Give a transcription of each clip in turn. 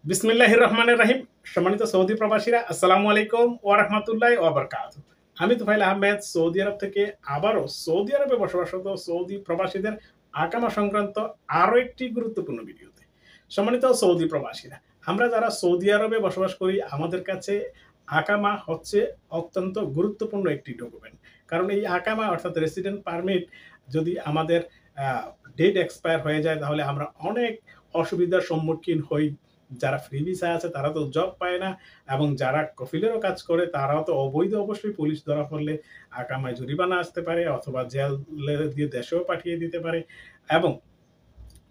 বিসমিল্লাহির রহমানির রহিম। সম্মানিত সৌদি প্রবাসীরা, আসসালামু আলাইকুম ওয়া রাহমাতুল্লাহি ওয়া বারাকাতুহু। আমি তুফাইল আহমেদ সৌদি আরব থেকে আবারও সৌদি আরবে বসবাসরত সৌদি প্রবাসীদের আকামা সংক্রান্ত আরও একটি গুরুত্বপূর্ণ ভিডিওতে। সম্মানিত সৌদি প্রবাসীরা, আমরা যারা সৌদি আরবে বসবাস করি আমাদের কাছে আকামা হচ্ছে অত্যন্ত গুরুত্বপূর্ণ একটি ডকুমেন্ট। কারণ এই আকামা অর্থাৎ রেসিডেন্ট পারমিট যদি আমাদের ডেট এক্সপায়ার হয়ে যায় তাহলে আমরা অনেক অসুবিধার সম্মুখীন হই। যারা ফ্রি ভিসা আছে তারা তো জব পায় না, এবং যারা কফিলেরও কাজ করে তারাও তো অবৈধ, অবশ্যই পুলিশ ধরা পড়লে আকামায় জরিমানা আসতে পারে অথবা জেলে দিয়ে দেশেও পাঠিয়ে দিতে পারে। এবং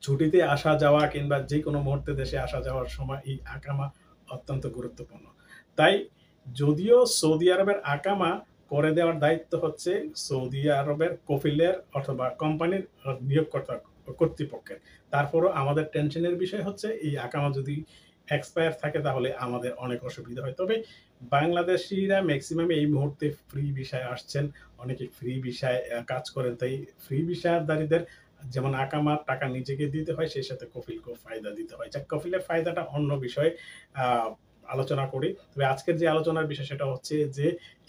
ছুটিতে আসা যাওয়া কিংবা যে কোনো মুহূর্তে দেশে আসা যাওয়ার সময় এই আকামা অত্যন্ত গুরুত্বপূর্ণ। তাই যদিও সৌদি আরবের আকামা করে দেওয়ার দায়িত্ব হচ্ছে সৌদি আরবের কফিলের অথবা কোম্পানির নিয়োগকর্তা কর্তৃপক্ষের, তারপরও আমাদের টেনশনের বিষয় হচ্ছে এই আকামা যদি এক্সপায়ার থাকে তাহলে আমাদের অনেক অসুবিধা হয়। তবে বাংলাদেশিরা ম্যাক্সিমাম এই মুহূর্তে ফ্রি ভিসায় আসছেন, অনেকে ফ্রি ভিসায় কাজ করেন। তাই ফ্রি ভিসাদারীদের যেমন আকামার টাকা নিজেকে দিতে হয়, সেই সাথে কফিলকেও ফায়দা দিতে হয়। যাক, কফিলের ফায়দাটা অন্য বিষয়, আলোচনা করি। তবে আজকের যে আলোচনার বিষয় সেটা হচ্ছে যে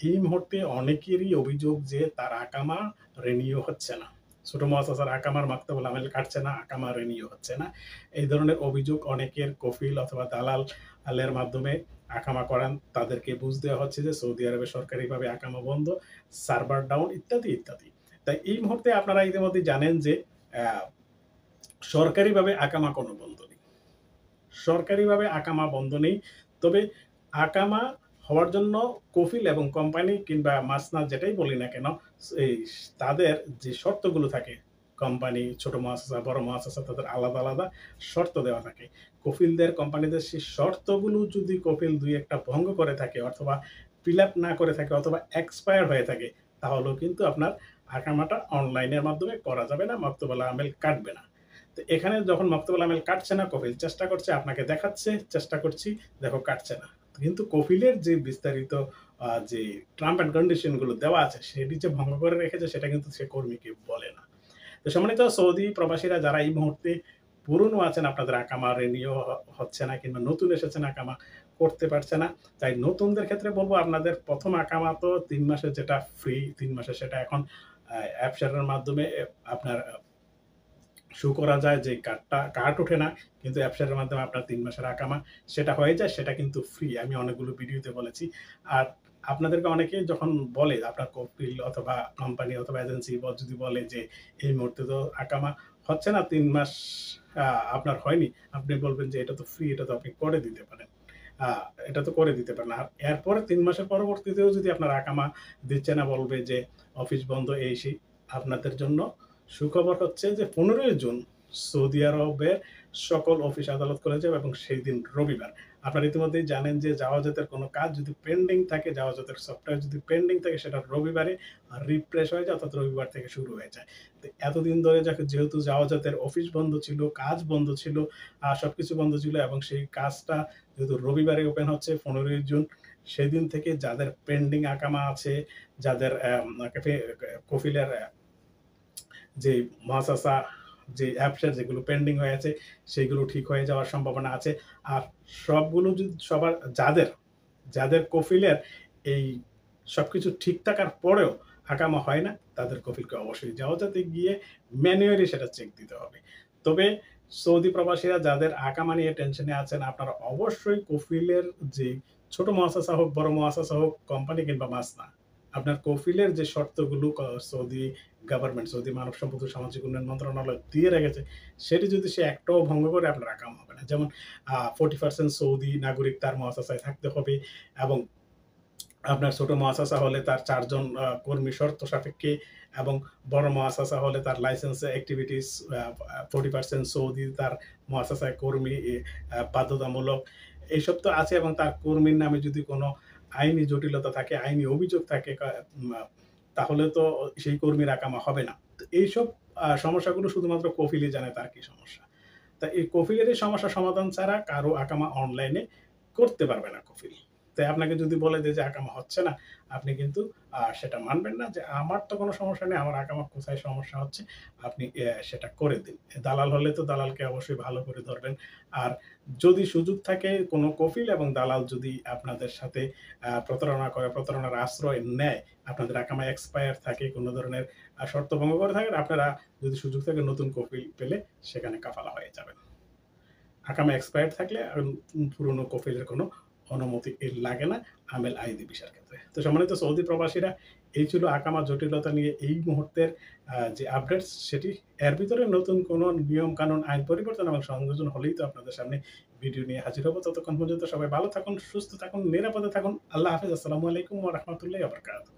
এই মুহূর্তে অনেকেরই অভিযোগ যে তার আকামা রিনিউ হচ্ছে না। ছোট মুআসাসার আকামার মাকতাবুল আমেল কাটছে না, আকামা রিনিউ হচ্ছে না। এই ধরনের অভিযোগ অনেকের কফিল অথবা দালালের মাধ্যমে আকামা করান। তাদেরকে বুঝ দেওয়া হচ্ছে যে সৌদি আরবে সরকারিভাবে আকামা বন্ধ, সার্ভার ডাউন ইত্যাদি ইত্যাদি। তাই এই মুহূর্তে আপনারা ইতিমধ্যে জানেন যে সরকারিভাবে আকামা কোনো বন্ধ নেই। সরকারিভাবে আকামা বন্ধ নেই। তবে আকামা হওয়ার জন্য কফিল এবং কোম্পানি কিংবা মাসনাদ যেটাই বলি না কেন, এই তাদের যে শর্তগুলো থাকে, কোম্পানি, ছোট মুআসাসা, বড় মুআসাসা, তাদের আলাদা আলাদা শর্ত দেওয়া থাকে। কফিলদের, কোম্পানিদের সেই শর্তগুলো যদি কফিল দুই একটা ভঙ্গ করে থাকে অথবা ফিল আপ না করে থাকে অথবা এক্সপায়ার হয়ে থাকে, তাহলেও কিন্তু আপনার আকামাটা অনলাইনের মাধ্যমে করা যাবে না, মাকতুবুল আমেল কাটবে না। তো এখানে যখন মাকতুবুল আমেল কাটছে না, কফিল চেষ্টা করছে, আপনাকে দেখাচ্ছে চেষ্টা করছি, দেখো কাটছে না। কিন্তু কফিলের যে বিস্তারিত যে টার্ম অ্যান্ড কন্ডিশন গুলো দেওয়া আছে সেটি যে ভঙ্গ করে রেখেছে সেটা কিন্তু সে কর্মীকে বলে না। তো সম্মানিত সৌদি প্রবাসীরা যারা এই মুহূর্তে পুরনো আছেন, আপনাদের আকামা রিনিউ হচ্ছে না কিংবা নতুন এসেছেন আকামা করতে পারছে না, তাই নতুনদের ক্ষেত্রে বলবো আপনাদের প্রথম আকামা তো 3 মাসের যেটা ফ্রি, 3 মাসের সেটা এখন অ্যাপ শেয়ারের মাধ্যমে আপনার শো করা যায় যে কার্ড ওঠে না, কিন্তু অ্যাপসের মাধ্যমে আপনার 3 মাসের আকামা সেটা হয়ে যায়, সেটা কিন্তু ফ্রি। আমি অনেকগুলো ভিডিওতে বলেছি। আর আপনাদেরকে অনেকে যখন বলে আপনার কফিল অথবা কোম্পানি অথবা এজেন্সি যদি বলে যে এই মুহূর্তে তো আকামা হচ্ছে না, 3 মাস আপনার হয়নি, আপনি বলবেন যে এটা তো ফ্রি, এটা তো আপনি করে দিতে পারেন। এটা তো করে দিতে পারেন। আর এরপরে 3 মাসের পরবর্তীতেও যদি আপনার আকামা দিচ্ছে না, বলবে যে অফিস বন্ধ, এই সেই। আপনাদের জন্য সুখবর হচ্ছে যে 15 জুন সৌদি আরবের সকল অফিস আদালত খুলে যাবে এবং সেই দিন রবিবার। আপনারা ইতিমধ্যেই জানেন যে জাওয়াজাতের কোনো কাজ যদি পেন্ডিং থাকে, জাওয়াজাতের সফটওয়্যার যদি পেন্ডিং থাকে, সেটা রবিবারে রিফ্রেশ হয়ে যায়, অর্থাৎ রবিবার থেকে শুরু হয়ে যায়। তো এতদিন ধরে যেহেতু জাওয়াজাতের অফিস বন্ধ ছিল, কাজ বন্ধ ছিল, সবকিছু বন্ধ ছিল, এবং সেই কাজটা যেহেতু রবিবারে ওপেন হচ্ছে 15 জুন, সেদিন থেকে যাদের পেন্ডিং আকামা আছে, যাদের কফিলের যে মুআসাসা, যে অ্যাপসের যেগুলো পেন্ডিং হয়ে আছে সেগুলো ঠিক হয়ে যাওয়ার সম্ভাবনা আছে। আর সবগুলো যদি যাদের কফিলের এই সবকিছু ঠিক থাকার পরেও আকামা হয় না, তাদের কফিলকে অবশ্যই জাওজাতে গিয়ে ম্যানুয়ালি সেটা চেক দিতে হবে। তবে সৌদি প্রবাসীরা যাদের আকামা নিয়ে টেনশনে আছেন, আপনারা অবশ্যই কফিলের যে ছোট মুআসাসা হোক, বড় মুআসাসা হোক, কোম্পানি কিংবা মাসনা, আপনার কফিলের যে শর্তগুলো সৌদি গভর্নমেন্ট, সৌদি মানব সম্পদ ও সামাজিক উন্নয়ন মন্ত্রণালয় দিয়ে রেখেছে, সেটি যদি সে একটাও ভঙ্গ করে আপনার আকাম হবে না। যেমন 40% সৌদি নাগরিক তার মুআসাসায় থাকতে হবে, এবং আপনার ছোট মুআসাসা হলে তার 4 জন কর্মী শর্ত সাপেক্ষে, এবং বড় মুআসাসা হলে তার লাইসেন্স অ্যাক্টিভিটিস 40% সৌদি তার মুআসাসায় কর্মী বাধ্যতামূলক। এইসব তো আছে, এবং তার কর্মীর নামে যদি কোনো আইনি জটিলতা থাকে, আইনি অভিযোগ থাকে, তাহলে তো সেই কর্মীর আকামা হবে না। তো এইসব সমস্যাগুলো শুধুমাত্র কফিলই জানে তার কি সমস্যা। তা এই কফিলের এই সমস্যা সমাধান ছাড়া কারো আকামা অনলাইনে করতে পারবে না কফিল। তাই আপনাকে যদি বলে দেয় যে আকামা হচ্ছে না, আপনি কিন্তু সেটা মানবেন না যে আমার তো কোনো সমস্যা নেই, আমার আকামা কোথায় সমস্যা হচ্ছে আপনি সেটা করে দিন। দালাল হলে তো দালালকে অবশ্যই ভালো করে ধরবেন। আর যদি সুযোগ থাকে কোনো কফিল এবং দালাল যদি আপনাদের সাথে প্রতারণা করে, প্রতারণার আশ্রয় নেয়, আপনাদের আকামা এক্সপায়ার থাকে, কোনো ধরনের শর্ত ভঙ্গ করে থাকেন, আপনারা যদি সুযোগ থাকে নতুন কফিল পেলে সেখানে কাফালা হয়ে যাবেন। আকামা এক্সপায়ার্ড থাকলে পুরনো কফিলের কোনো অনুমতি লাগে না আমেল আইডি ভিসার ক্ষেত্রে। তো সম্মানিত সৌদি প্রবাসীরা, এই ছিল আকামা জটিলতা নিয়ে এই মুহূর্তের যে আপডেটস সেটি। এর ভিতরে নতুন কোনো নিয়ম কানুন, আইন পরিবর্তন এবং সংযোজন হলেই তো আপনাদের সামনে ভিডিও নিয়ে হাজির হব। ততক্ষণ পর্যন্ত সবাই ভালো থাকুন, সুস্থ থাকুন, নিরাপদে থাকুন। আল্লাহ হাফেজ। আসসালামু আলাইকুম ওয়া রাহমাতুল্লাহি ওয়া বারাকাতুহু।